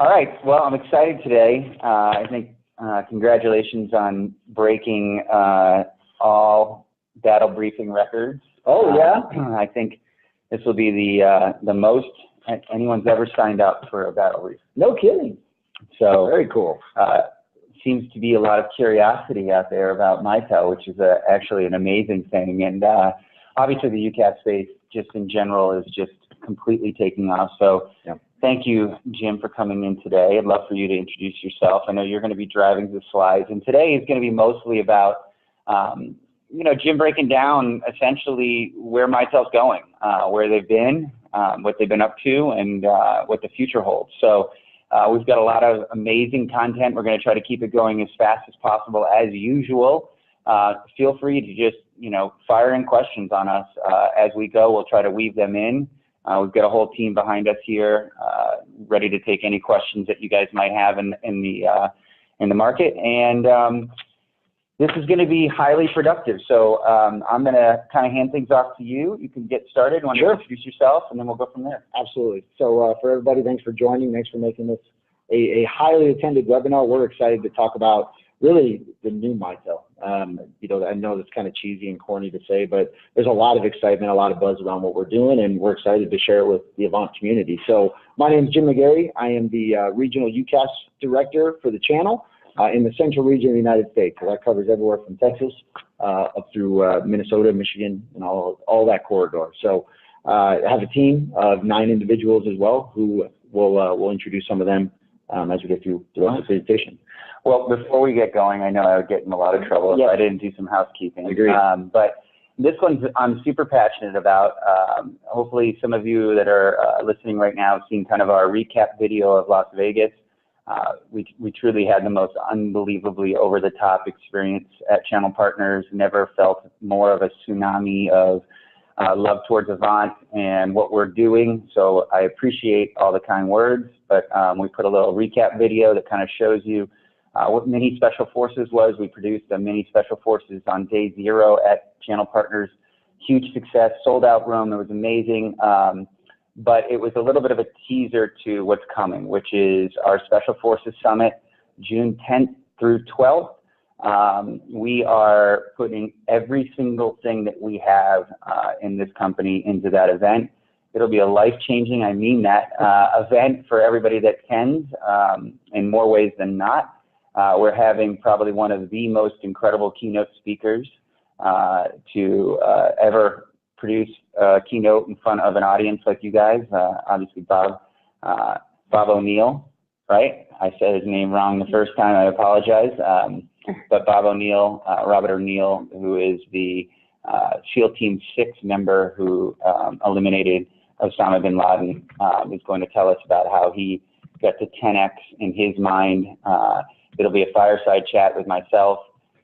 All right. Well, I'm excited today. I think congratulations on breaking all battle briefing records. Oh, yeah? I think this will be the most anyone's ever signed up for a battle brief. No kidding. So very cool. Seems to be a lot of curiosity out there about Mitel, which is actually an amazing thing. And obviously the UCaaS space just in general is just completely taking off. So thank you, Jim, for coming in today. I'd love for you to introduce yourself. I know you're going to be driving the slides, and today is going to be mostly about, Jim breaking down essentially where Mitel's going, where they've been, what they've been up to, and what the future holds. So we've got a lot of amazing content. We're going to try to keep it going as fast as possible as usual. Feel free to just, fire in questions on us as we go. We'll try to weave them in. We've got a whole team behind us here, ready to take any questions that you guys might have in the market. And this is going to be highly productive. So I'm going to kind of hand things off to you. You can get started. Want to introduce yourself, and then we'll go from there. Absolutely. So for everybody, thanks for joining. Thanks for making this a highly attended webinar. We're excited to talk about really the new Mitel. I know it's kind of cheesy and corny to say, but there's a lot of excitement, a lot of buzz around what we're doing, and we're excited to share it with the Avant community. So my name is Jim McGarry. I am the Regional UCaaS Director for the channel in the central region of the United States. So that covers everywhere from Texas up through Minnesota, Michigan, and all that corridor. So I have a team of 9 individuals as well who will introduce some of them as we get through the rest of the presentation. Well, before we get going, I know I would get in a lot of trouble if I didn't do some housekeeping. Agreed. But this one's I'm super passionate about. Hopefully some of you that are listening right now have seen kind of our recap video of Las Vegas. We truly had the most unbelievably over-the-top experience at Channel Partners. Never felt more of a tsunami of love towards Avant and what we're doing. So I appreciate all the kind words, but we put a little recap video that kind of shows you what Mini Special Forces was. We produced a Mini Special Forces on day 0 at Channel Partners. Huge success, sold out room. It was amazing. But it was a little bit of a teaser to what's coming, which is our Special Forces Summit, June 10th through 12th. We are putting every single thing that we have in this company into that event. It'll be a life-changing, I mean that, event for everybody that attends in more ways than not. We're having probably one of the most incredible keynote speakers to ever produce a keynote in front of an audience like you guys. Obviously Bob O'Neill, right? I said his name wrong the first time, I apologize. But Bob O'Neill, Robert O'Neill, who is the SEAL Team 6 member who eliminated Osama bin Laden, is going to tell us about how he got to 10x in his mind. It'll be a fireside chat with myself.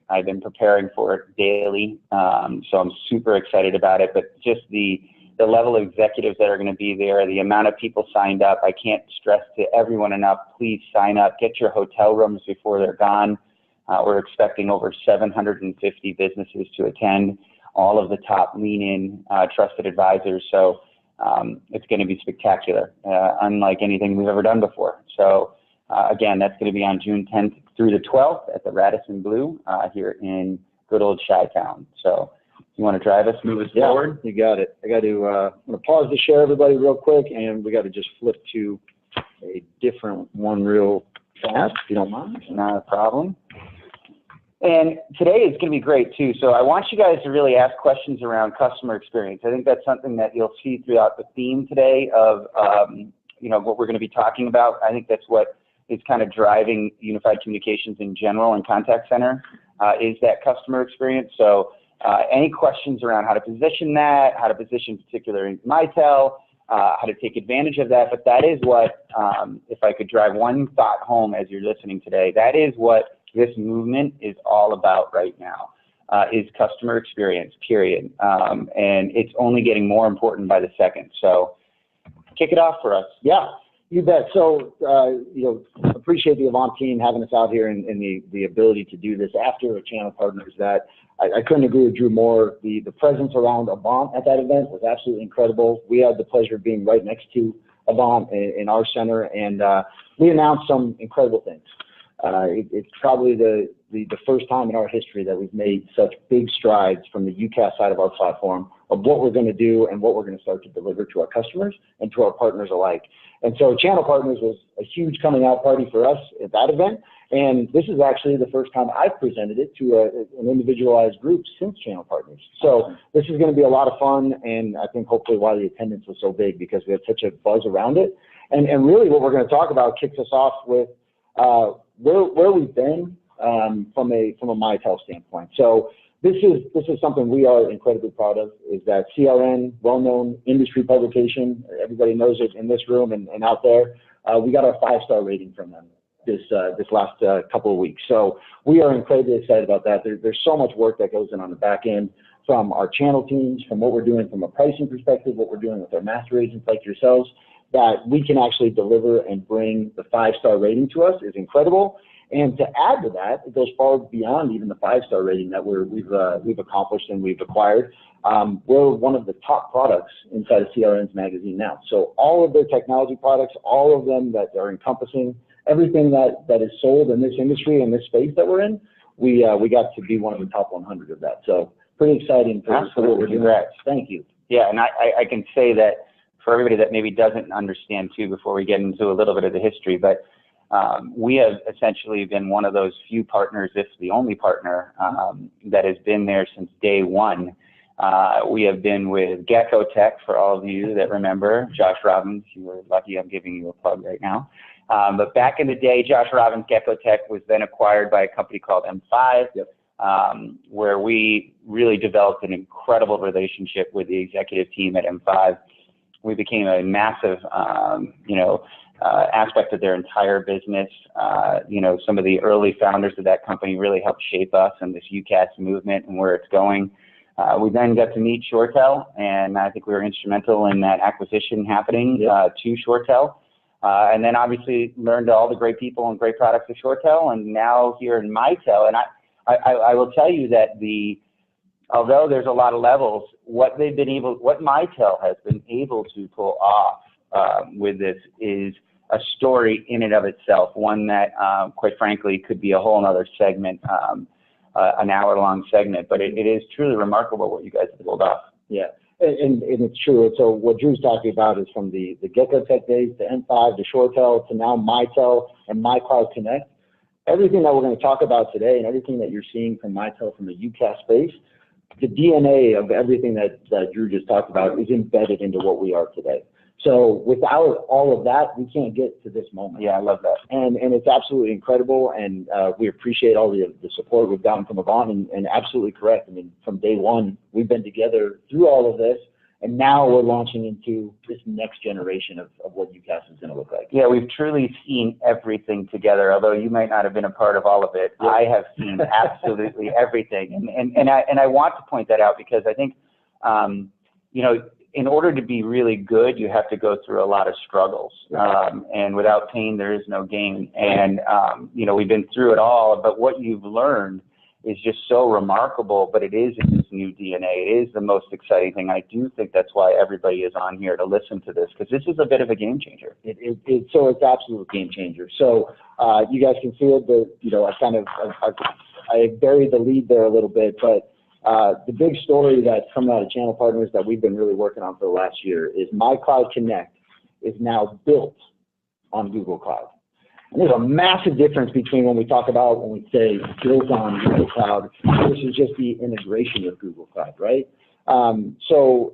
I've been preparing for it daily, so I'm super excited about it. But just the level of executives that are going to be there, the amount of people signed up, I can't stress to everyone enough, please sign up. Get your hotel rooms before they're gone. We're expecting over 750 businesses to attend, all of the top lean-in trusted advisors. So it's going to be spectacular, unlike anything we've ever done before. So again, that's going to be on June 10th through the 12th at the Radisson Blu here in good old Chi-Town. So you want to drive us, move us forward? You got it. I got to I'm going to pause to share everybody real quick, and we got to just flip to a different one real fast, if you don't mind. Not a problem. And today is going to be great too. So I want you guys to really ask questions around customer experience. I think that's something that you'll see throughout the theme today of what we're going to be talking about. I think that's what is kind of driving unified communications in general and contact center is that customer experience. So any questions around how to position that, how to position particular Mitel, how to take advantage of that. But that is what, if I could drive one thought home as you're listening today, that is what this movement is all about right now, is customer experience, period. And it's only getting more important by the second. So kick it off for us. Yeah, you bet. So, appreciate the Avant team having us out here and the ability to do this after a Channel Partners that I couldn't agree with Drew more. The presence around Avant at that event was absolutely incredible. We had the pleasure of being right next to Avant in our center, and we announced some incredible things. It's probably the first time in our history that we've made such big strides from the UCaaS side of our platform of what we're going to do and what we're going to start to deliver to our customers and to our partners alike. And so Channel Partners was a huge coming out party for us at that event. And this is actually the first time I've presented it to an individualized group since Channel Partners. So this is going to be a lot of fun, and I think hopefully why the attendance was so big, because we had such a buzz around it. And really what we're going to talk about kicks us off with where we've been from a Mitel standpoint. So this is something we are incredibly proud of, is that CRN, well-known industry publication, everybody knows it in this room and out there, we got our 5-star rating from them this last couple of weeks. So we are incredibly excited about that. There's so much work that goes in on the back end from our channel teams, from what we're doing from a pricing perspective, what we're doing with our master agents like yourselves, that we can actually deliver and bring the 5-star rating to us is incredible. And to add to that, it goes far beyond even the 5-star rating that we've accomplished and we've acquired. We're one of the top products inside of CRN's magazine now. So all of their technology products, all of them that are encompassing everything that is sold in this industry and this space that we're in, we got to be one of the top 100 of that. So pretty exciting for what we're doing. Congrats. Thank you. Yeah, and I can say that for everybody that maybe doesn't understand too, before we get into a little bit of the history, but we have essentially been one of those few partners, if the only partner, that has been there since day one. We have been with Gecko Tech, for all of you that remember. Josh Robbins, you were lucky I'm giving you a plug right now. But back in the day, Josh Robbins, Gecko Tech was then acquired by a company called M5, where we really developed an incredible relationship with the executive team at M5. We became a massive, aspect of their entire business. Some of the early founders of that company really helped shape us and this UCaaS movement and where it's going. We then got to meet ShoreTel, and I think we were instrumental in that acquisition happening to ShoreTel. And then obviously learned all the great people and great products of ShoreTel, and now here in Mitel. And I will tell you that although there's a lot of levels, what Mitel has been able to pull off with this is a story in and of itself, one that quite frankly could be a whole other segment, an hour-long segment, but it is truly remarkable what you guys have pulled off. Yeah, and it's true. So what Drew's talking about is from the Gecko Tech days to M5 to ShoreTel to now Mitel and MyCloud Connect. Everything that we're going to talk about today and everything that you're seeing from Mitel from the UCaaS space, the DNA of everything that Drew just talked about is embedded into what we are today. So without all of that, we can't get to this moment. Yeah, I love that. And it's absolutely incredible, and we appreciate all the support we've gotten from Avant, and absolutely correct. I mean, from day one, we've been together through all of this, and now we're launching into this next generation of what UCaaS is going to look like. Yeah, we've truly seen everything together, although you might not have been a part of all of it. Yeah. I have seen absolutely everything, and I want to point that out because I think, in order to be really good, you have to go through a lot of struggles. And without pain, there is no gain. And, we've been through it all, but what you've learned is just so remarkable, but it is in this new DNA. It is the most exciting thing. I do think that's why everybody is on here to listen to this, because this is a bit of a game changer. It's absolute game changer. So you guys can see it, I buried the lead there a little bit, but the big story that's coming out of Channel Partners that we've been really working on for the last year is MyCloud Connect is now built on Google Cloud. And there's a massive difference between when we say built on Google Cloud versus just the integration with Google Cloud, right? So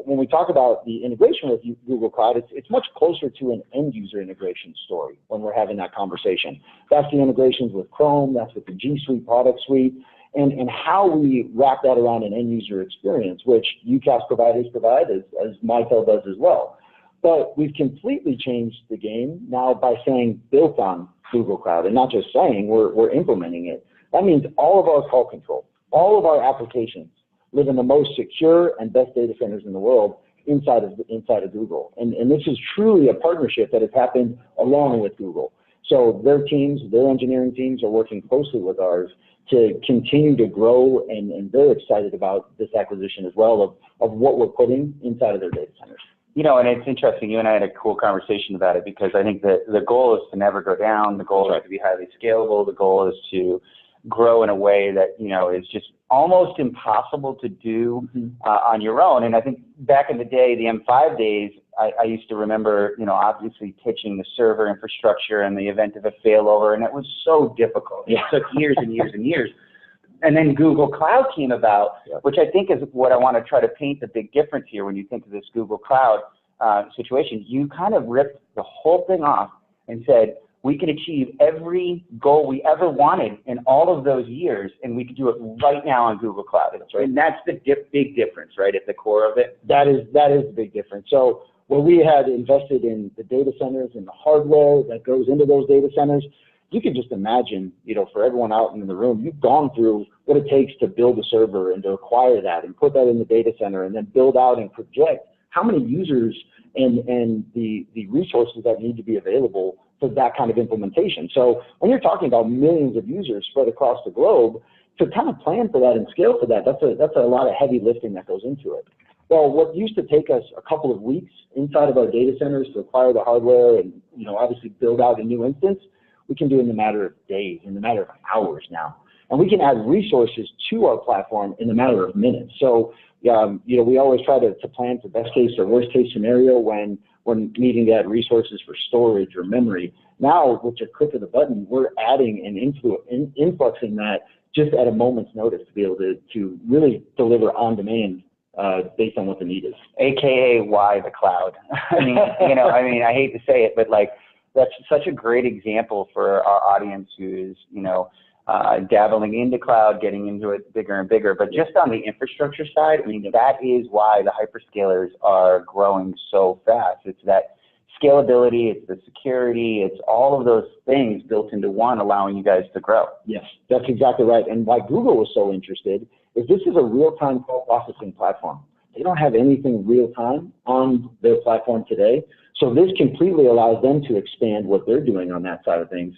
when we talk about the integration with Google Cloud, it's much closer to an end user integration story when we're having that conversation. That's the integrations with Chrome, that's with the G Suite product suite, and how we wrap that around an end user experience, which UCaaS providers provide as Mitel does as well. But we've completely changed the game now by saying built on Google Cloud, and not just saying, we're implementing it. That means all of our call control, all of our applications live in the most secure and best data centers in the world inside of Google. And this is truly a partnership that has happened along with Google. So their teams, their engineering teams are working closely with ours to continue to grow, and they're excited about this acquisition as well of what we're putting inside of their data centers. And it's interesting. You and I had a cool conversation about it because I think that the goal is to never go down. The goal is to be highly scalable. The goal is to grow in a way that, is just almost impossible to do on your own. And I think back in the day, the M5 days, I used to remember, obviously pitching the server infrastructure in the event of a failover, and it was so difficult. It took years and years and years. And then Google Cloud came about, which I think is what I want to try to paint the big difference here when you think of this Google Cloud situation. You kind of ripped the whole thing off and said, we can achieve every goal we ever wanted in all of those years, and we can do it right now on Google Cloud. Right. And that's the big difference, right, at the core of it? That is the big difference. So where we had invested in the data centers and the hardware that goes into those data centers, you can just imagine, for everyone out in the room, you've gone through what it takes to build a server and to acquire that and put that in the data center and then build out and project how many users and the resources that need to be available for that kind of implementation. So when you're talking about millions of users spread across the globe, to kind of plan for that and scale for that, that's a lot of heavy lifting that goes into it. Well, what used to take us a couple of weeks inside of our data centers to acquire the hardware and obviously build out a new instance, we can do in a matter of days, in a matter of hours now. And we can add resources to our platform in a matter of minutes. So, we always try to plan for best case or worst case scenario when needing to add resources for storage or memory. Now, with a click of the button, we're adding and influxing that just at a moment's notice to be able to really deliver on demand based on what the need is. AKA why the cloud. I hate to say it, but that's such a great example for our audience who's, dabbling into cloud, getting into it bigger and bigger. But just on the infrastructure side, that is why the hyperscalers are growing so fast. It's that scalability, it's the security, it's all of those things built into one, allowing you guys to grow. Yes, that's exactly right. And why Google was so interested is this is a real-time call processing platform. They don't have anything real-time on their platform today. So this completely allows them to expand what they're doing on that side of things,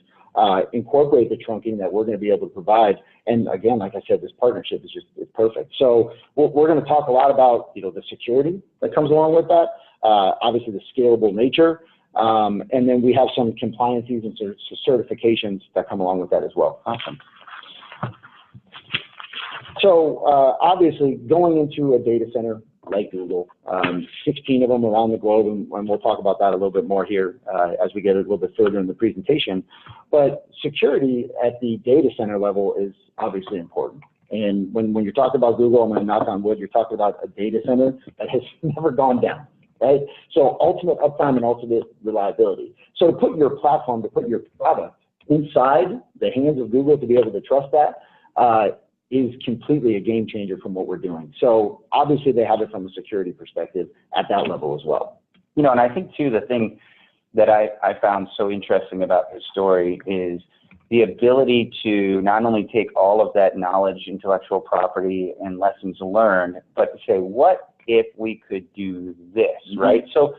incorporate the trunking that we're going to be able to provide. And again, like I said, this partnership is it's perfect. So we're going to talk a lot about the security that comes along with that, obviously the scalable nature, and then we have some compliances and certifications that come along with that as well. Awesome. So obviously going into a data center like Google, 16 of them around the globe, and we'll talk about that a little bit more here as we get a little bit further in the presentation. But security at the data center level is obviously important. And when you're talking about Google, I'm going to knock on wood, you're talking about a data center that has never gone down, right? So ultimate uptime and ultimate reliability. So to put your platform, to put your product inside the hands of Google to be able to trust that, is completely a game changer from what we're doing. So obviously they have it from a security perspective at that level as well. And I think too, the thing that I found so interesting about this story is the ability to not only take all of that knowledge, intellectual property, and lessons learned, but to say, what if we could do this, right? So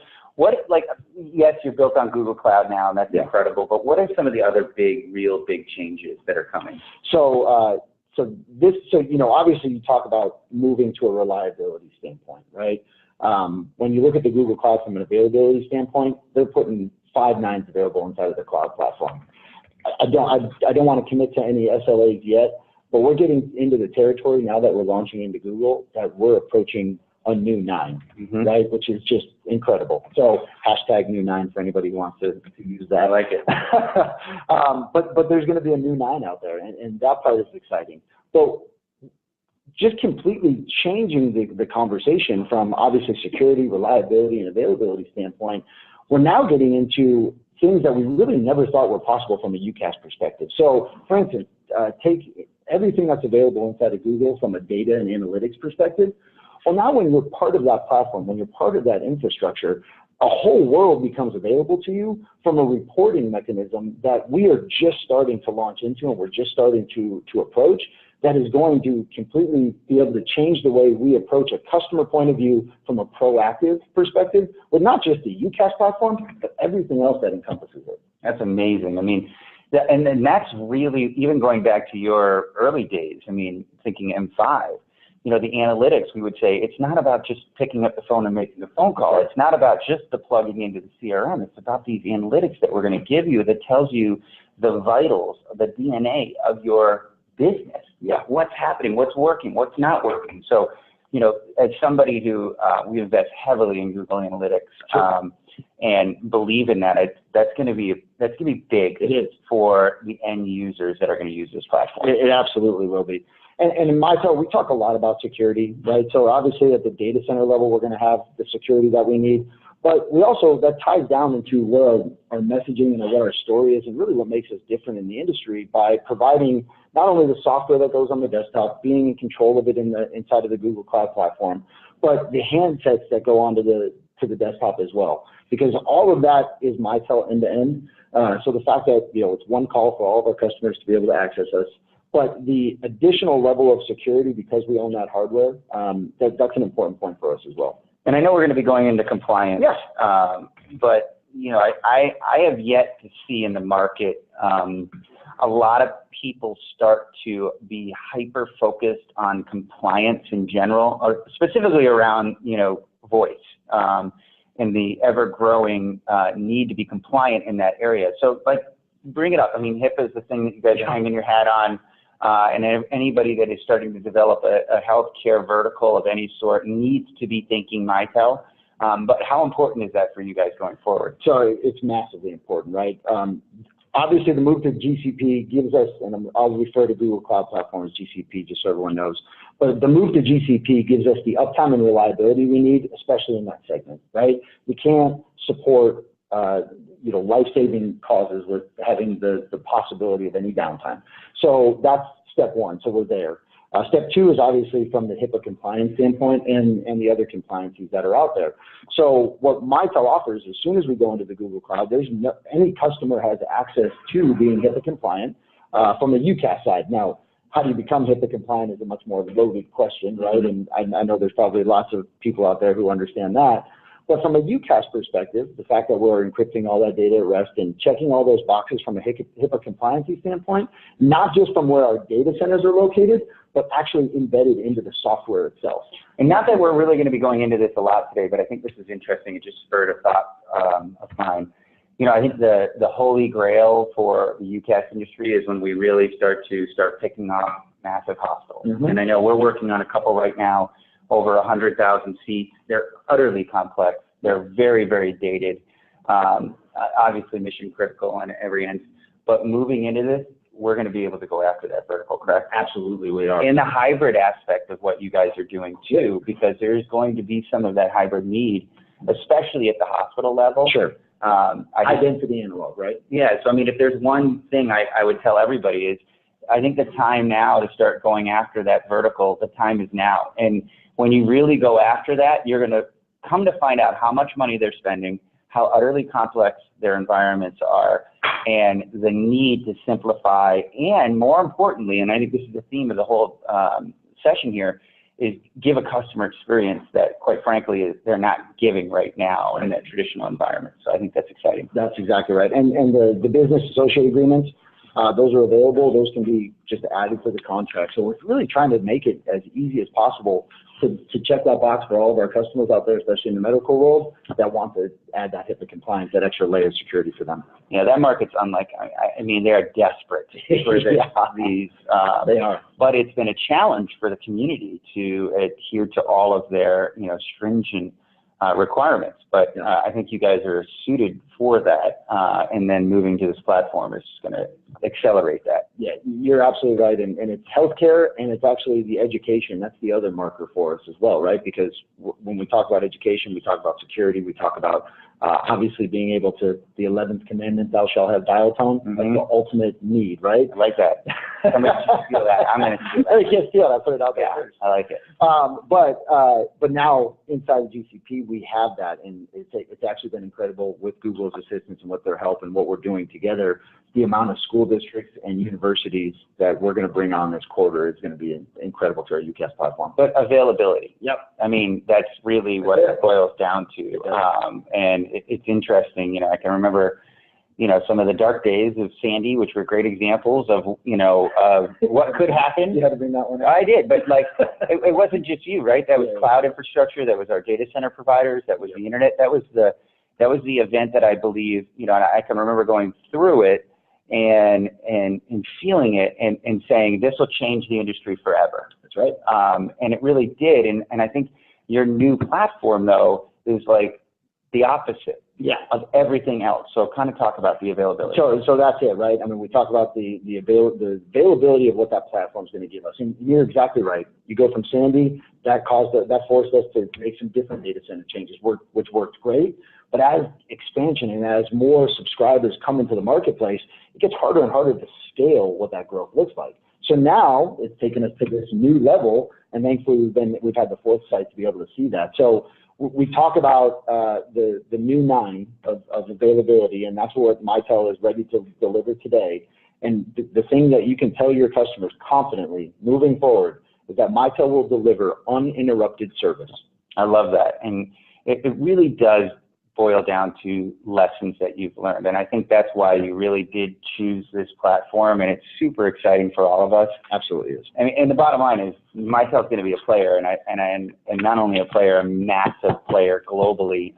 yes, you're built on Google Cloud now, and that's incredible, but what are some of the other real big changes that are coming? So obviously you talk about moving to a reliability standpoint, right? When you look at the Google Cloud from an availability standpoint, they're putting 5 nines available inside of the cloud platform. I don't want to commit to any SLAs yet, but we're getting into the territory now that we're launching into Google that we're approaching a new 9, right? Which is just incredible. So hashtag new 9 for anybody who wants to use that. I like it. But there's going to be a new 9 out there, and that part is exciting. But just completely changing the conversation from obviously security, reliability, and availability standpoint, we're now getting into things that we really never thought were possible from a UCaaS perspective. So, for instance, take everything that's available inside of Google from a data and analytics perspective. Well, now when you're part of that platform, when you're part of that infrastructure, a whole world becomes available to you from a reporting mechanism that we are just starting to launch into and we're just starting to approach, that is going to completely be able to change the way we approach a customer point of view from a proactive perspective, with not just the UCaaS platform, but everything else that encompasses it. That's amazing. I mean, and that's really, even going back to your early days, I mean, thinking M5, the analytics, we would say it's not about just picking up the phone and making a phone call. It's not about just the plugging into the CRM. It's about these analytics that we're going to give you that tells you the vitals, the DNA of your business. Yeah, what's happening, what's working, what's not working. So, as somebody who we invest heavily in Google Analytics and believe in that, that's going to be big. It is for the end users that are going to use this platform. It absolutely will be. And in Mitel, we talk a lot about security, right? So obviously at the data center level, we're going to have the security that we need. But we also, that ties down into what our messaging and what our story is, and really what makes us different in the industry by providing not only the software that goes on the desktop, being in control of it inside of the Google Cloud platform, but the handsets that go onto the desktop as well. Because all of that is Mitel end to end. So the fact that it's one call for all of our customers to be able to access us, but the additional level of security because we own that hardware, that's an important point for us as well. And I know we're going to be going into compliance. Yes. But I have yet to see in the market a lot of people start to be hyper focused on compliance in general, or specifically around voice and the ever growing need to be compliant in that area. So bring it up. I mean, HIPAA is the thing that you guys are hanging your hat on. And anybody that is starting to develop a healthcare vertical of any sort needs to be thinking Mitel. But how important is that for you guys going forward? So it's massively important, right? Obviously, the move to GCP gives us, and I'll refer to Google Cloud Platform as GCP just so everyone knows, but the move to GCP gives us the uptime and reliability we need, especially in that segment, right? We can't support life-saving causes with having the possibility of any downtime. So that's step one. So we're there. Step two is obviously from the HIPAA compliance standpoint and the other compliances that are out there. So what Mitel offers, as soon as we go into the Google Cloud, any customer has access to being HIPAA compliant from the UCaaS side. Now, how do you become HIPAA compliant is a much more loaded question, right? And I know there's probably lots of people out there who understand that. But from a UCaaS perspective, the fact that we're encrypting all that data at rest and checking all those boxes from a HIPAA compliancy standpoint, not just from where our data centers are located, but actually embedded into the software itself. And not that we're really going to be going into this a lot today, but I think this is interesting. It just spurred a thought of mine. I think the holy grail for the UCaaS industry is when we really start picking off massive hospitals. And I know we're working on a couple right now, over 100,000 seats. They're utterly complex. They're very, very dated, obviously mission critical on every end. But moving into this, we're going to be able to go after that vertical, correct? Absolutely, we are. And the hybrid aspect of what you guys are doing too, because there's going to be some of that hybrid need, especially at the hospital level. Sure. High density analog, right? Yeah. So, I mean, if there's one thing I would tell everybody is, I think the time now to start going after that vertical, the time is now. And when you really go after that, you're going to come to find out how much money they're spending, how utterly complex their environments are, and the need to simplify, and more importantly, and I think this is the theme of the whole session here, is give a customer experience that, quite frankly, they're not giving right now in that traditional environment. So I think that's exciting. That's exactly right. And the business associate agreements, those are available. Those can be just added to the contract. So we're really trying to make it as easy as possible to check that box for all of our customers out there, especially in the medical world, that want to add that HIPAA compliance, that extra layer of security for them. Yeah, that market's unlike, I mean, they're desperate for these. They are. But it's been a challenge for the community to adhere to all of their, stringent requirements. But I think you guys are suited for that, and then moving to this platform is just going to accelerate that. Yeah, you're absolutely right, and it's healthcare, and it's actually the education. That's the other marker for us as well, right? Because when we talk about education, we talk about security, we talk about obviously being able to, the 11th commandment, thou shalt have dial tone, that's the ultimate need, right? I like that. Somebody should steal that. I'm going to steal that. You can't steal that, put it out there first. I like it. But now inside of GCP, we have that, and it's actually been incredible with Google's assistance and with their help and what we're doing together. The amount of school districts and universities that we're going to bring on this quarter is going to be incredible to our UCaaS platform. But availability. Yep. I mean, that's really what it boils down to. And it's interesting. I can remember some of the dark days of Sandy, which were great examples of, what could happen. You had to bring that one up. I did, but like, it wasn't just you, right? That was cloud infrastructure. That was our data center providers. That was the internet. That was the event that I believe, and I can remember going through it and feeling it and saying, this will change the industry forever. That's right. And it really did. And I think your new platform, though, is like the opposite of everything else. So kind of talk about the availability. So that's it, right? I mean, we talk about the availability of what that platform is going to give us. And you're exactly right. You go from Sandy, that forced us to make some different data center changes, which worked great. But as expansion and as more subscribers come into the marketplace, it gets harder and harder to scale what that growth looks like. So now it's taken us to this new level, and thankfully we've had the foresight to be able to see that. So we talk about the new 9 of availability, and that's what Mitel is ready to deliver today. And the thing that you can tell your customers confidently moving forward is that Mitel will deliver uninterrupted service. I love that. And it really does boil down to lessons that you've learned. And I think that's why you really did choose this platform, and it's super exciting for all of us. Absolutely is. And the bottom line is Mitel's going to be a player, and not only a player, a massive player globally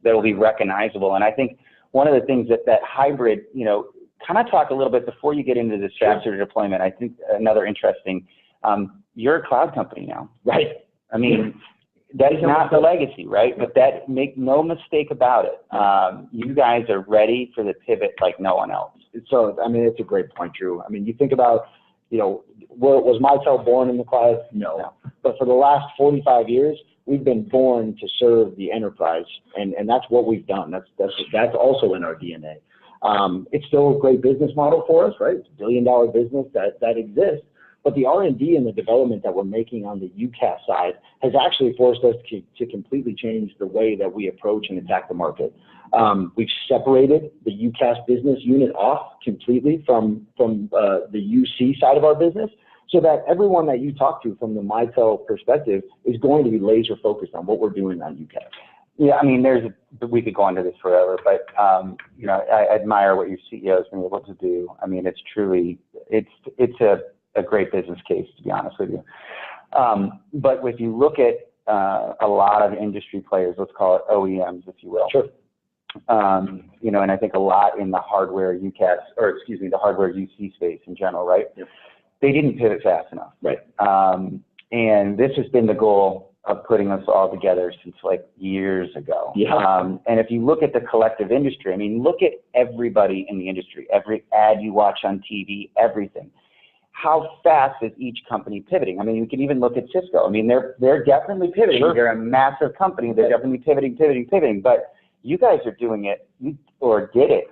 that will be recognizable. And I think one of the things that hybrid, kind of talk a little bit before you get into this faster deployment. I think another interesting, you're a cloud company now, right? I mean, that is not the legacy, right? But that, make no mistake about it. You guys are ready for the pivot like no one else. So, I mean, it's a great point, Drew. I mean, you think about, was Mitel born in the cloud? No. But for the last 45 years, we've been born to serve the enterprise, and that's what we've done. That's also in our DNA. It's still a great business model for us, right? It's a billion-dollar business that exists. But the R&D and the development that we're making on the UCaaS side has actually forced us to completely change the way that we approach and attack the market. We've separated the UCaaS business unit off completely from the UC side of our business, so that everyone that you talk to from the Mitel perspective is going to be laser focused on what we're doing on UCaaS. Yeah, I mean, we could go into this forever, but I admire what your CEO has been able to do. I mean, it's truly, it's a great business case, to be honest with you. But if you look at a lot of industry players, let's call it OEMs, if you will. Sure. And I think a lot in the hardware UCaaS, the hardware UC space in general, right? Yep. They didn't pivot fast enough. Right. And this has been the goal of putting us all together since like years ago. Yeah. And if you look at the collective industry, I mean, look at everybody in the industry, every ad you watch on TV, everything. How fast is each company pivoting? I mean, you can even look at Cisco. I mean, they're definitely pivoting. Sure. They're a massive company. They're definitely pivoting. But you guys are doing it, or did it,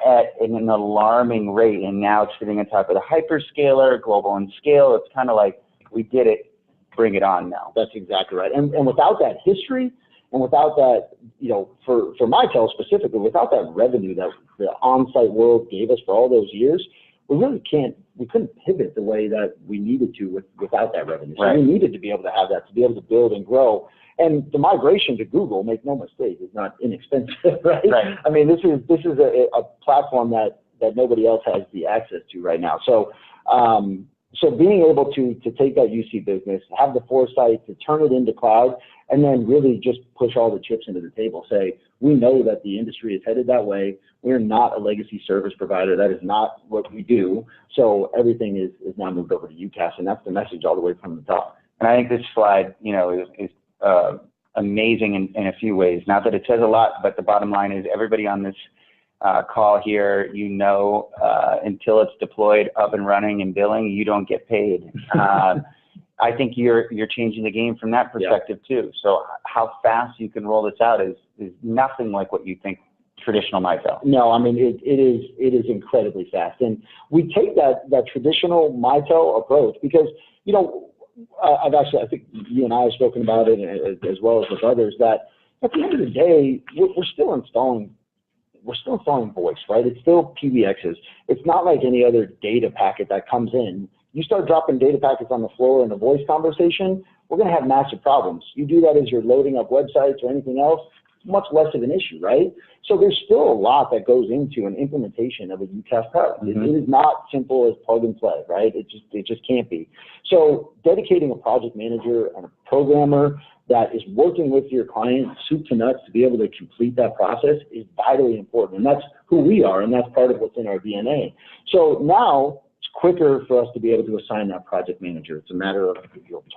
at an alarming rate. And now it's sitting on top of the hyperscaler, global and scale. It's kind of like, we did it, bring it on now. That's exactly right. And without that history, and without that, for Mitel specifically, without that revenue that the on-site world gave us for all those years, we couldn't pivot the way that we needed to without that revenue. So we needed to be able to have that, to be able to build and grow. And the migration to Google, make no mistake, is not inexpensive, right? I mean, this is a platform that nobody else has the access to right now. So being able to take that UC business, have the foresight to turn it into cloud, and then really just push all the chips into the table. Say, we know that the industry is headed that way. We're not a legacy service provider. That is not what we do. So everything is now moved over to UCaaS, and that's the message all the way from the top. And I think this slide, is amazing in a few ways. Not that it says a lot, but the bottom line is everybody on this call here, until it's deployed, up and running and billing, you don't get paid. I think you're changing the game from that perspective too. So how fast you can roll this out is nothing like what you think traditional Mitel. No, I mean, it is incredibly fast. And we take that traditional Mitel approach because, I think you and I have spoken about it as well as with others, that at the end of the day, we're still installing voice, right? It's still PBXs. It's not like any other data packet that comes in. You start dropping data packets on the floor in a voice conversation, we're going to have massive problems. You do that as you're loading up websites or anything else, much less of an issue, right? So there's still a lot that goes into an implementation of a UCaaS product. It is not simple as plug and play, right? It just can't be. So dedicating a project manager and a programmer that is working with your client soup to nuts to be able to complete that process is vitally important. And that's who we are, and that's part of what's in our DNA. So now it's quicker for us to be able to assign that project manager. It's a matter of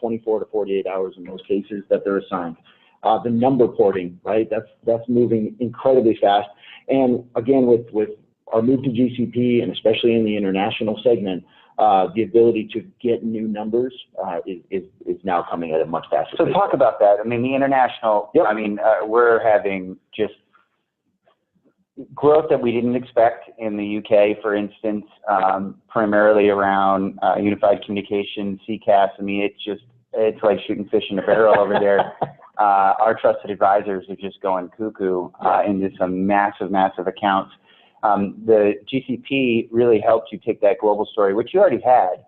24 to 48 hours in most cases that they're assigned. The number porting, right? That's moving incredibly fast. And again, with our move to GCP, and especially in the international segment, the ability to get new numbers is now coming at a much faster pace. So talk about that. I mean, the international, I mean, we're having just growth that we didn't expect in the UK, for instance, primarily around unified communication, CCaaS. I mean, it's like shooting fish in a barrel over there. Our trusted advisors are just going cuckoo into some massive, massive accounts. The GCP really helped you take that global story, which you already had,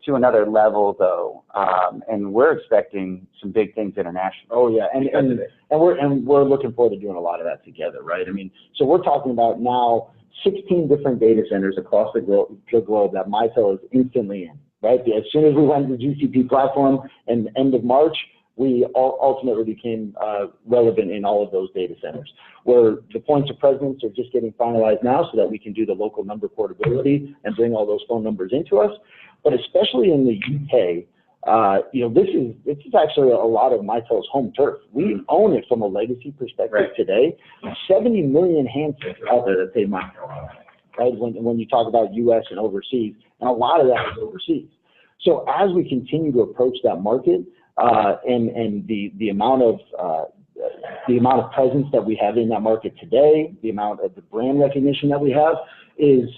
to another level, though. And we're expecting some big things internationally. Oh yeah, and we're looking forward to doing a lot of that together, right? I mean, so we're talking about now 16 different data centers across the globe that Mitel is instantly in, right? As soon as we went to the GCP platform in the end of March, we ultimately became relevant in all of those data centers, where the points of presence are just getting finalized now so that we can do the local number portability and bring all those phone numbers into us. But especially in the UK, this is actually a lot of Mitel's home turf. We own it from a legacy perspective today. 70 million handsets out there that say Mitel, right? When you talk about US and overseas, and a lot of that is overseas. So as we continue to approach that market, and the amount of presence that we have in that market today, the amount of the brand recognition that we have is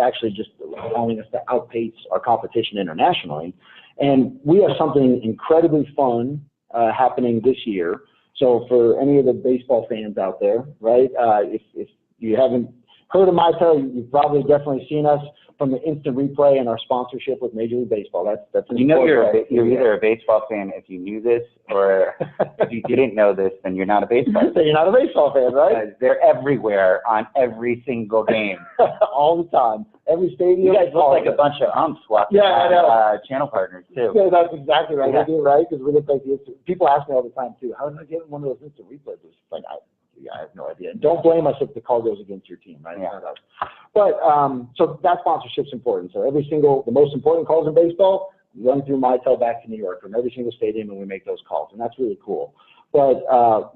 actually just allowing us to outpace our competition internationally. And we have something incredibly fun happening this year. So for any of the baseball fans out there, right, if you haven't heard of Mitel, you've probably definitely seen us from the instant replay and our sponsorship with Major League Baseball. That's you know, you're either a baseball fan if you knew this, or if you didn't know this, then you're not a baseball fan. So you're not a baseball fan, right? They're everywhere on every single game. All the time. Every stadium. You guys look like a bunch of umps walking around, channel partners, too. Yeah, that's exactly right. I do, right? Because we look like the people ask me all the time, too, how did I get one of those instant replays? It's like, I have no idea. Don't blame us if the call goes against your team, right? Yeah. But so that sponsorship's important. So the most important calls in baseball run through Mitel back to New York from every single stadium, and we make those calls, and that's really cool. But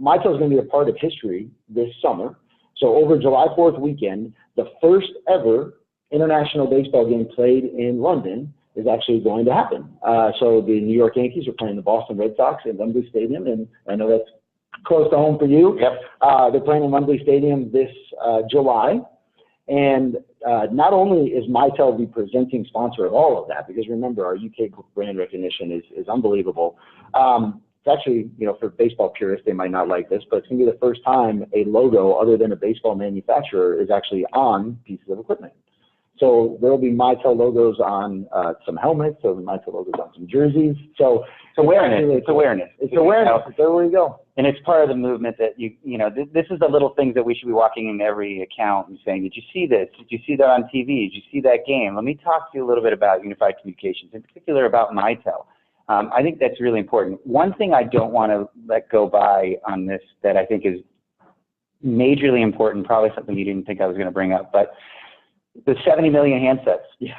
Mitel is going to be a part of history this summer. So over July 4th weekend, the first ever international baseball game played in London is actually going to happen. So the New York Yankees are playing the Boston Red Sox at Wembley Stadium, and I know that's close to home for you. They're playing in Wembley Stadium this July. And not only is Mitel the presenting sponsor of all of that, because remember, our UK brand recognition is unbelievable. It's actually, for baseball purists, they might not like this, but it's going to be the first time a logo other than a baseball manufacturer is actually on pieces of equipment. So there will be Mitel logos on some helmets, there will be Mitel logos on some jerseys. So it's awareness. It's awareness. It's awareness. There we go. And it's part of the movement that this is the little things that we should be walking in every account and saying, did you see this? Did you see that on TV? Did you see that game? Let me talk to you a little bit about unified communications, in particular about Mitel. I think that's really important. One thing I don't want to let go by on this that I think is majorly important, probably something you didn't think I was going to bring up, but the 70 million handsets. Yeah.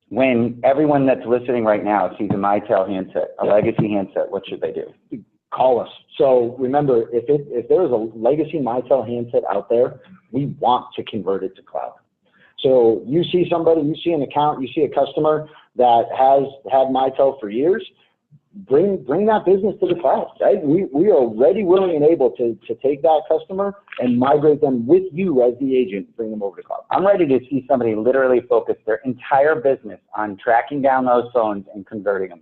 When everyone that's listening right now sees a Mitel handset, a legacy handset, what should they do? Call us. So remember, if there is a legacy Mitel handset out there, we want to convert it to cloud. So you see somebody, you see an account, you see a customer that has had Mitel for years, bring that business to the cloud, right? We are ready, willing, and able to take that customer and migrate them with you as the agent, bring them over to cloud. I'm ready to see somebody literally focus their entire business on tracking down those phones and converting them.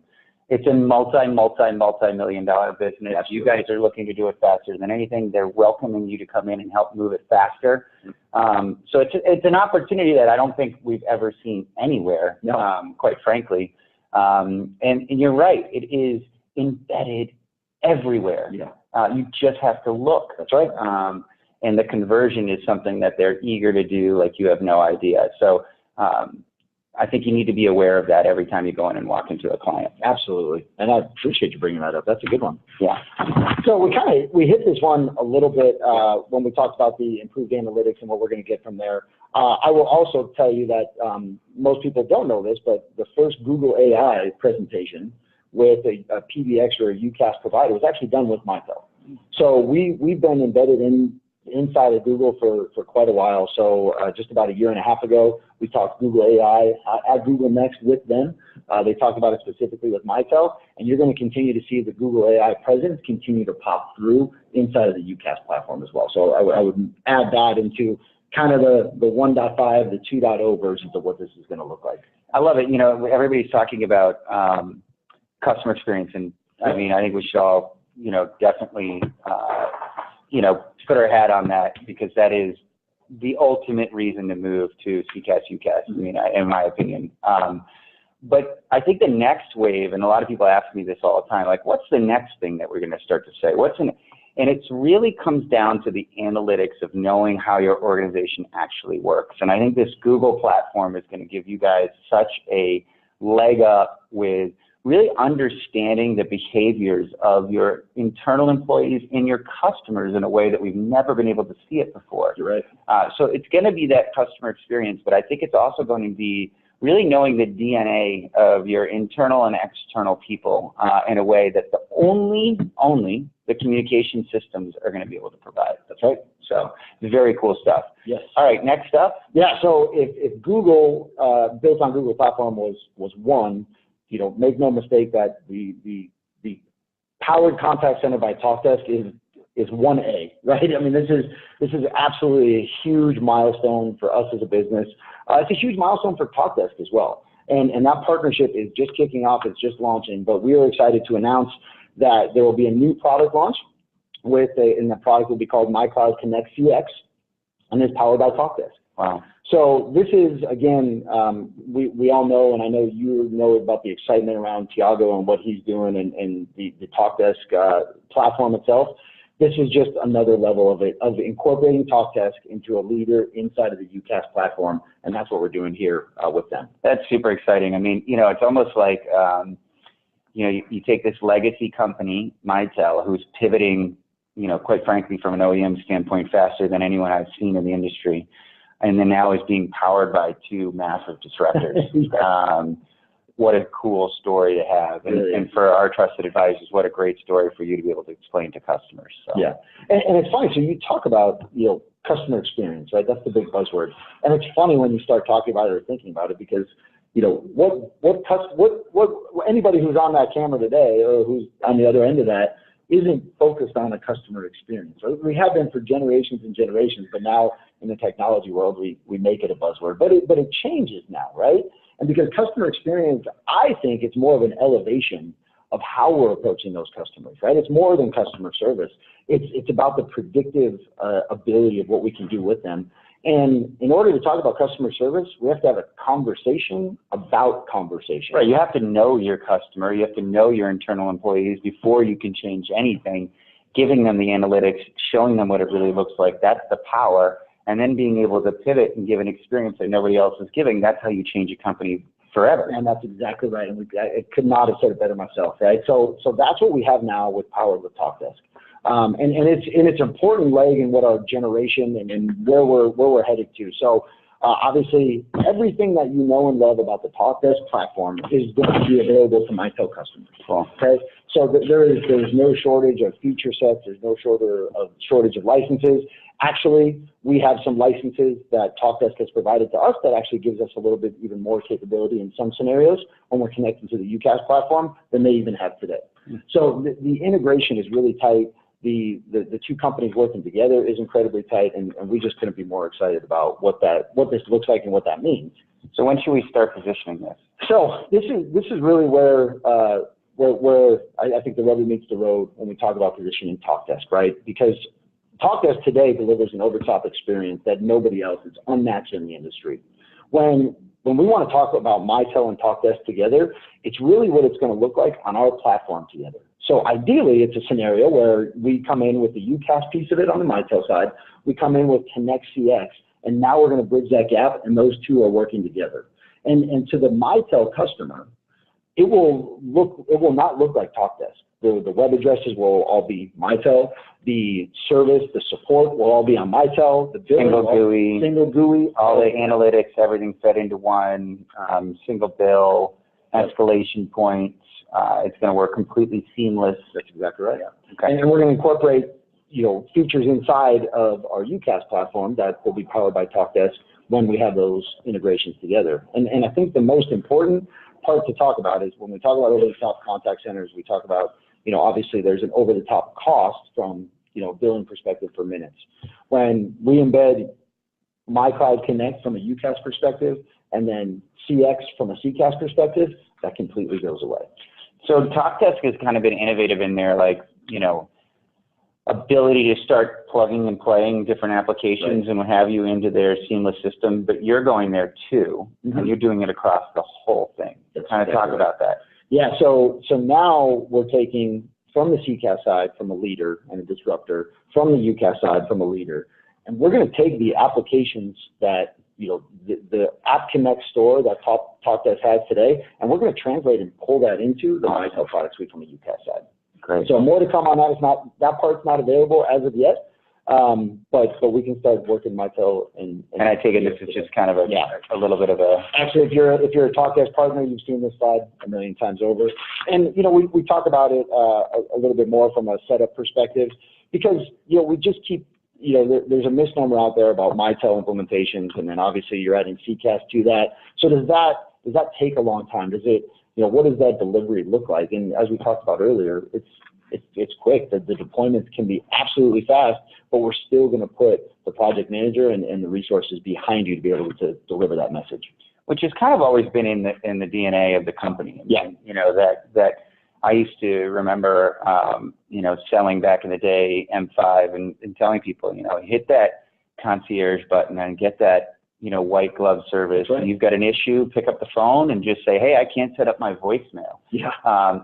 It's a multi-million dollar business. Absolutely. You guys are looking to do it faster than anything. They're welcoming you to come in and help move it faster. So it's an opportunity that I don't think we've ever seen anywhere, quite frankly. And you're right, it is embedded everywhere. Yeah. You just have to look. That's right. And the conversion is something that they're eager to do, like you have no idea. So I think you need to be aware of that every time you go in and walk into a client. Absolutely. And I appreciate you bringing that up. That's a good one. Yeah. So we hit this one a little bit when we talked about the improved analytics and what we're going to get from there. I will also tell you that most people don't know this, but the first Google AI presentation with a PBX or a UCaaS provider was actually done with Mitel. So we've been embedded inside of Google for quite a while. So just about a year and a half ago, we talked Google AI at Google Next with them. They talked about it specifically with Mitel, and you're going to continue to see the Google AI presence continue to pop through inside of the UCaaS platform as well. So I would add that into kind of the 1.5, the 2.0 versions of what this is going to look like. I love it. You know, everybody's talking about customer experience, and I mean, I think we should all, you know, definitely, you know, put our hat on that, because that is the ultimate reason to move to CCaaS, UCaaS, I mean, in my opinion. But I think the next wave, and a lot of people ask me this all the time, like, what's the next thing that we're going to start to say? And it really comes down to the analytics of knowing how your organization actually works. And I think this Google platform is going to give you guys such a leg up with really understanding the behaviors of your internal employees and your customers in a way that we've never been able to see it before. You're right. So it's going to be that customer experience, but I think it's also going to be really knowing the DNA of your internal and external people in a way that the only the communication systems are going to be able to provide. That's right. So it's very cool stuff. Yes. All right, next up. Yeah, so if Google, built on Google platform was one, you know, make no mistake that the powered contact center by Talkdesk is 1A, right? I mean, this is absolutely a huge milestone for us as a business. It's a huge milestone for Talkdesk as well. And that partnership is just kicking off, it's just launching, but we are excited to announce that there will be a new product launch and the product will be called MyCloud Connect CX, and it's powered by Talkdesk. Wow. So this is, again, we all know, and I know you know about the excitement around Tiago and what he's doing and the Talkdesk platform itself. This is just another level of incorporating Talkdesk into a leader inside of the UCaaS platform, and that's what we're doing here with them. That's super exciting. I mean, you know, it's almost like, you know, you take this legacy company, Mitel, who's pivoting, you know, quite frankly, from an OEM standpoint, faster than anyone I've seen in the industry, and then now is being powered by two massive disruptors. What a cool story to have. And for our trusted advisors, what a great story for you to be able to explain to customers. So. Yeah, and it's funny, so you talk about, you know, customer experience, right? That's the big buzzword. And it's funny when you start talking about it or thinking about it, because, you know, what anybody who's on that camera today or who's on the other end of that isn't focused on a customer experience. Right? We have been for generations and generations, but now in the technology world, we make it a buzzword. But it changes now, right? And because customer experience, I think it's more of an elevation of how we're approaching those customers, right? It's more than customer service. It's about the predictive ability of what we can do with them. And in order to talk about customer service, we have to have a conversation about conversation. Right, you have to know your customer, you have to know your internal employees before you can change anything, giving them the analytics, showing them what it really looks like, that's the power, and then being able to pivot and give an experience that nobody else is giving, that's how you change a company forever. And that's exactly right, and I could not have said it better myself, right? So that's what we have now with Powered with Talkdesk. And it's an important leg in what our generation and where we're headed to. So obviously, everything that you know and love about the Talkdesk platform is going to be available to Mitel customers. Cool. Okay, so there's no shortage of feature sets. There's no shortage of licenses. Actually, we have some licenses that Talkdesk has provided to us that actually gives us a little bit even more capability in some scenarios when we're connecting to the UCaaS platform than they even have today. So the integration is really tight. The two companies working together is incredibly tight, and we just couldn't be more excited about what this looks like and what that means. So when should we start positioning this? So this is really where I think the rubber meets the road when we talk about positioning Talkdesk, right? Because Talkdesk today delivers an over-top experience that nobody else is unmatched in the industry. When we want to talk about Mitel and Talkdesk together, it's really what it's going to look like on our platform together. So ideally, it's a scenario where we come in with the UCaaS piece of it on the Mitel side, we come in with Connect CX, and now we're going to bridge that gap, and those two are working together. And to the Mitel customer, it will not look like TalkDesk. The web addresses will all be Mitel. The service, the support will all be on Mitel. The single GUI, all the analytics, everything fed into one single bill, escalation points. It's going to work completely seamless. That's exactly right. Yeah. Okay. And we're going to incorporate, features inside of our UCaaS platform that will be powered by TalkDesk when we have those integrations together. And I think the most important part to talk about is when we talk about over-the-top contact centers, we talk about, obviously there's an over-the-top cost from, billing perspective for minutes. When we embed MyCloud Connect from a UCaaS perspective and then CX from a CCaaS perspective, that completely goes away. So TalkDesk has kind of been innovative in their, ability to start plugging and playing different applications and what have you into their seamless system, but you're going there too, and you're doing it across the whole thing. Kind of talk about that. Yeah, so now we're taking from the CCaaS side from a leader and a disruptor, from the UCaaS side from a leader, and we're going to take the applications that, the App Connect store that TalkDesk has today, and we're going to translate and pull that into the Mitel product suite from a UCaaS side. Great. So more to come on that. That part's not available as of yet, but we can start working Mitel and I take it this is just kind of a little bit of a. Actually, if you're a TalkDesk partner, you've seen this slide a million times over, and we talk about it a little bit more from a setup perspective because we just keep there's a misnomer out there about Mitel implementations, and then obviously you're adding CCaaS to that. So does that take a long time? Does it what does that delivery look like? And as we talked about earlier, it's quick. The deployments can be absolutely fast, but we're still going to put the project manager and the resources behind you to be able to deliver that message. Which has kind of always been in the DNA of the company. Yeah. That I used to remember, selling back in the day M5 and telling people, hit that concierge button and get that white glove service. Right. And you've got an issue, pick up the phone and just say, hey, I can't set up my voicemail. Yeah.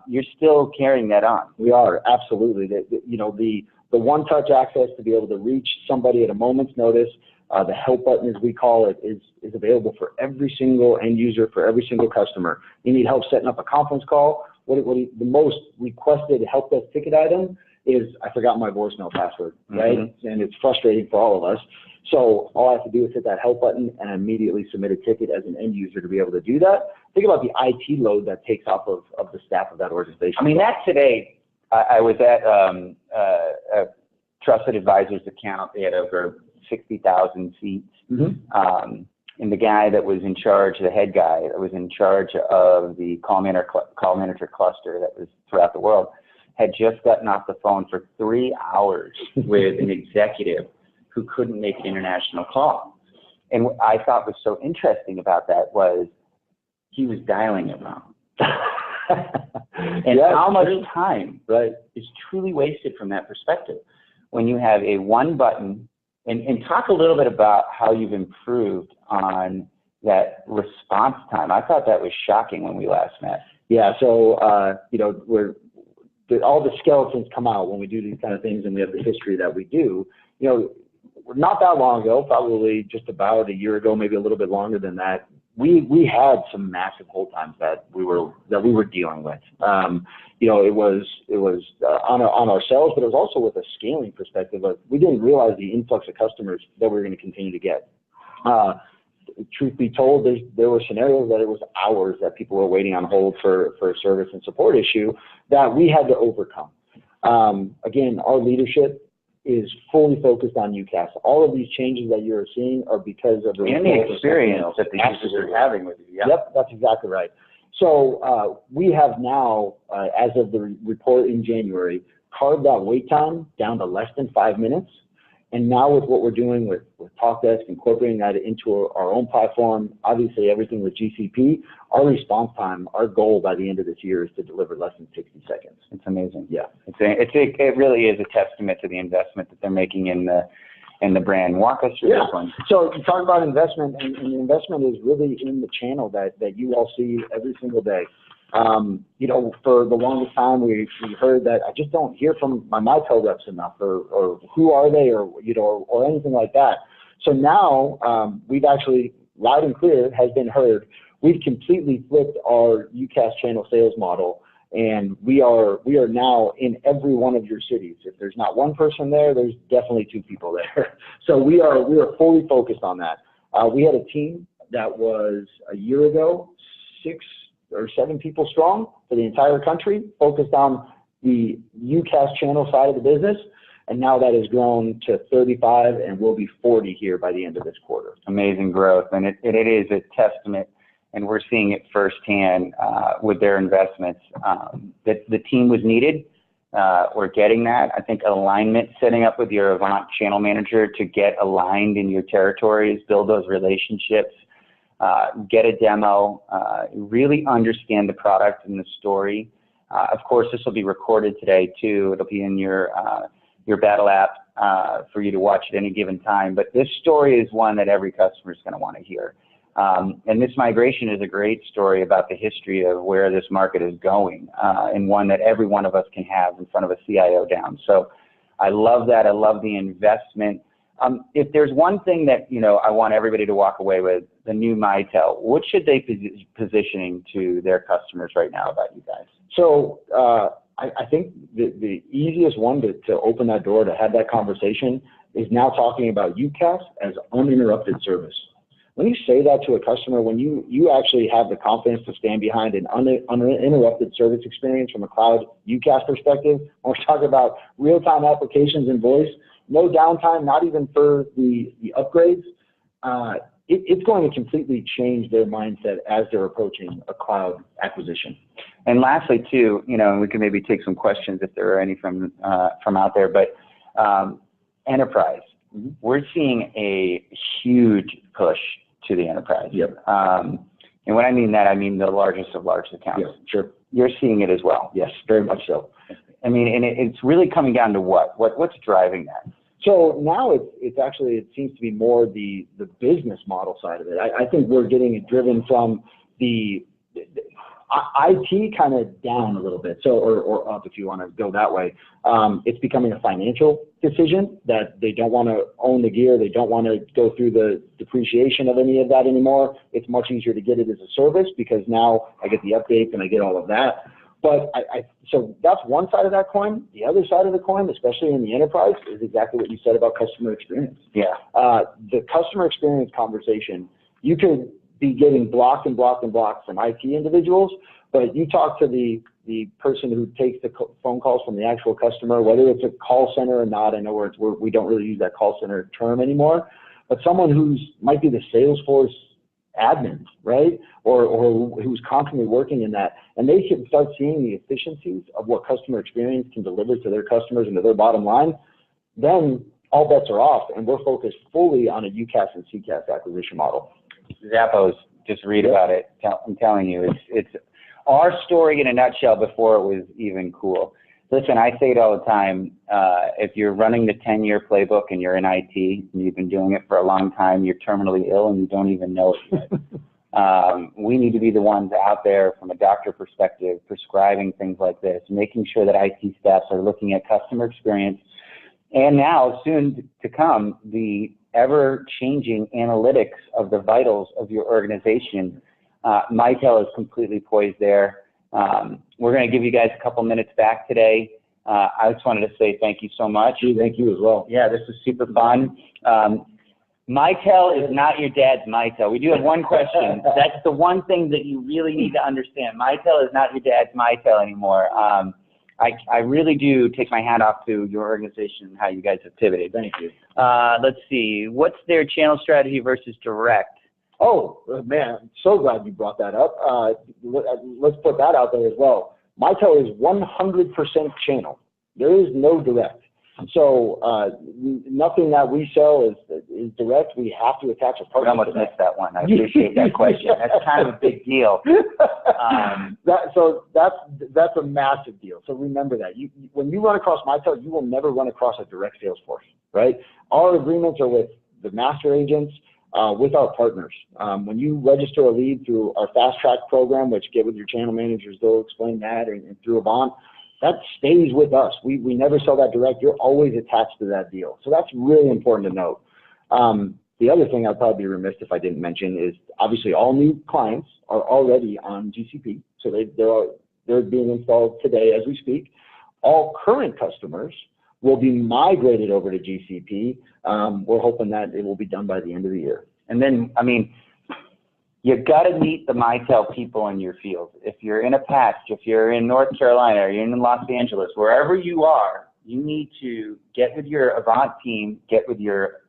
You're still carrying that on. We are, absolutely. The one-touch access to be able to reach somebody at a moment's notice, the help button, as we call it, is available for every single end user, for every single customer. You need help setting up a conference call. The most requested help desk ticket item is, I forgot my voicemail password, right? And it's frustrating for all of us. So all I have to do is hit that help button and immediately submit a ticket as an end user to be able to do that. Think about the IT load that takes off of the staff of that organization. I mean, that today, I was at a Trusted Advisors account. They had over 60,000 seats. And the guy that was in charge, the head guy that was in charge of the call manager cluster that was throughout the world, had just gotten off the phone for 3 hours with an executive who couldn't make an international call. And what I thought was so interesting about that was he was dialing it wrong. And how much time is truly wasted from that perspective when you have a one button. And talk a little bit about how you've improved on that response time. I thought that was shocking when we last met. Yeah, so all the skeletons come out when we do these kind of things, and we have the history that we do. Not that long ago, probably just about a year ago, maybe a little bit longer than that, we had some massive hold times that we were dealing with. It was on ourselves, but it was also with a scaling perspective. We didn't realize the influx of customers that we were going to continue to get. Truth be told, there were scenarios that it was hours that people were waiting on hold for a service and support issue that we had to overcome. Again, our leadership is fully focused on UCaaS. All of these changes that you're seeing are because of the experience that the users are having with you. Yeah. Yep, that's exactly right. So we have now, as of the report in January, carved that wait time down to less than 5 minutes. And now with what we're doing with TalkDesk, incorporating that into our own platform, obviously everything with GCP, our response time, our goal by the end of this year is to deliver less than 60 seconds. It's amazing. Yeah. It really is a testament to the investment that they're making in the brand. Walk us through this one. So you talk about investment, and the investment is really in the channel that you all see every single day. You know, for the longest time, we heard that I just don't hear from my Mitel reps enough, or who are they, or, you know, or anything like that. So now we've actually, loud and clear, has been heard. We've completely flipped our UCaaS channel sales model, and we are now in every one of your cities. If there's not one person there, there's definitely two people there. So we are fully focused on that. We had a team that was a year ago 6 or 7 people strong for the entire country, focused on the UCaaS channel side of the business. And now that has grown to 35 and will be 40 here by the end of this quarter. Amazing growth. And it is a testament, and we're seeing it firsthand with their investments. That the team was needed. We're getting that. I think alignment, setting up with your Avant channel manager to get aligned in your territories, build those relationships, get a demo, really understand the product and the story. Of course, this will be recorded today too. It'll be in your battle app for you to watch at any given time. But this story is one that every customer is going to want to hear. And this migration is a great story about the history of where this market is going, and one that every one of us can have in front of a CIO down. So I love that. I love the investment. If there's one thing that, you know, I want everybody to walk away with, the new Mitel, what should they be positioning to their customers right now about you guys? So I think the easiest one to open that door, to have that conversation, is now talking about UCaaS as uninterrupted service. When you say that to a customer, when you actually have the confidence to stand behind an uninterrupted service experience from a cloud UCaaS perspective, when we're talking about real-time applications and voice, no downtime, not even for the upgrades, it's going to completely change their mindset as they're approaching a cloud acquisition. And lastly, too, you know, we can maybe take some questions if there are any from out there, but enterprise. Mm-hmm. We're seeing a huge push to the enterprise. Yep. And when I mean that, I mean the largest of large accounts. Yep, sure. You're seeing it as well. Yes, very much so. I mean, and it's really coming down to what's driving that? So now it seems to be more the business model side of it. I think we're getting it driven from the IT kind of down a little bit, so or up if you want to go that way. It's becoming a financial decision that they don't want to own the gear. They don't want to go through the depreciation of any of that anymore. It's much easier to get it as a service because now I get the updates and I get all of that. But so that's one side of that coin. The other side of the coin, especially in the enterprise, is exactly what you said about customer experience. Yeah. The customer experience conversation, you could be getting blocked and blocked and blocked from IT individuals, but you talk to the person who takes the phone calls from the actual customer, whether it's a call center or not. I know we don't really use that call center term anymore, but someone who's might be the Salesforce admin, right? Or who's constantly working in that, and they can start seeing the efficiencies of what customer experience can deliver to their customers and to their bottom line, then all bets are off, and we're focused fully on a UCaaS and CCaaS acquisition model. Zappos, just read about it. I'm telling you, it's our story in a nutshell before it was even cool. Listen, I say it all the time. If you're running the 10-year playbook and you're in IT and you've been doing it for a long time, you're terminally ill and you don't even know it yet. We need to be the ones out there from a doctor perspective, prescribing things like this, making sure that IT staffs are looking at customer experience. And now, soon to come, the ever-changing analytics of the vitals of your organization. Mitel is completely poised there. We're going to give you guys a couple minutes back today. I just wanted to say thank you so much. Thank you as well. Yeah, this was super fun. Mitel is not your dad's Mitel. We do have one question. That's the one thing that you really need to understand. Mitel is not your dad's Mitel anymore. I really do take my hat off to your organization and how you guys have pivoted. Thank you. Let's see. What's their channel strategy versus direct? Oh, man, so glad you brought that up. Let's put that out there as well. Mitel is 100% channel. There is no direct. So nothing that we sell is direct. We have to attach a partner. I almost missed that one. I appreciate that question. That's kind of a big deal. So that's a massive deal. So remember that. When you run across Mitel, you will never run across a direct sales force, right? Our agreements are with the master agents. with our partners. When you register a lead through our Fast Track program, which Get With Your Channel Managers, they'll explain that, and through Avant, that stays with us. We never sell that direct. You're always attached to that deal. So that's really important to note. The other thing I'd probably be remiss if I didn't mention is obviously all new clients are already on GCP. So they're being installed today as we speak. All current customers will be migrated over to GCP. We're hoping that it will be done by the end of the year. And then, I mean, you've got to meet the Mitel people in your field. If you're in a patch, if you're in North Carolina, or you're in Los Angeles, wherever you are, you need to get with your Avant team, get with your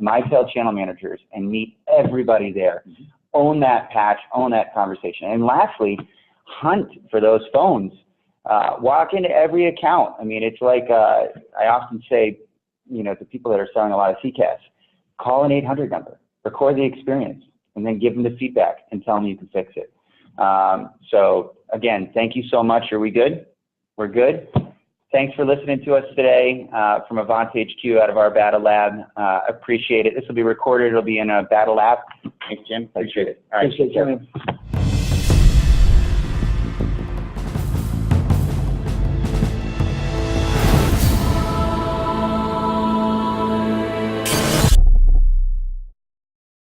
Mitel channel managers, and meet everybody there. Mm-hmm. Own that patch, own that conversation. And lastly, hunt for those phones. Walk into every account. I mean, it's like I often say, you know, to people that are selling a lot of CCAS, call an 800 number, record the experience, and then give them the feedback and tell them you can fix it. So again, thank you so much. Are we good? We're good. Thanks for listening to us today from Avant HQ out of our Battle Lab. Appreciate it. This will be recorded. It'll be in a Battle Lab. Thanks, Jim. Appreciate it. All right. Appreciate it, Jim.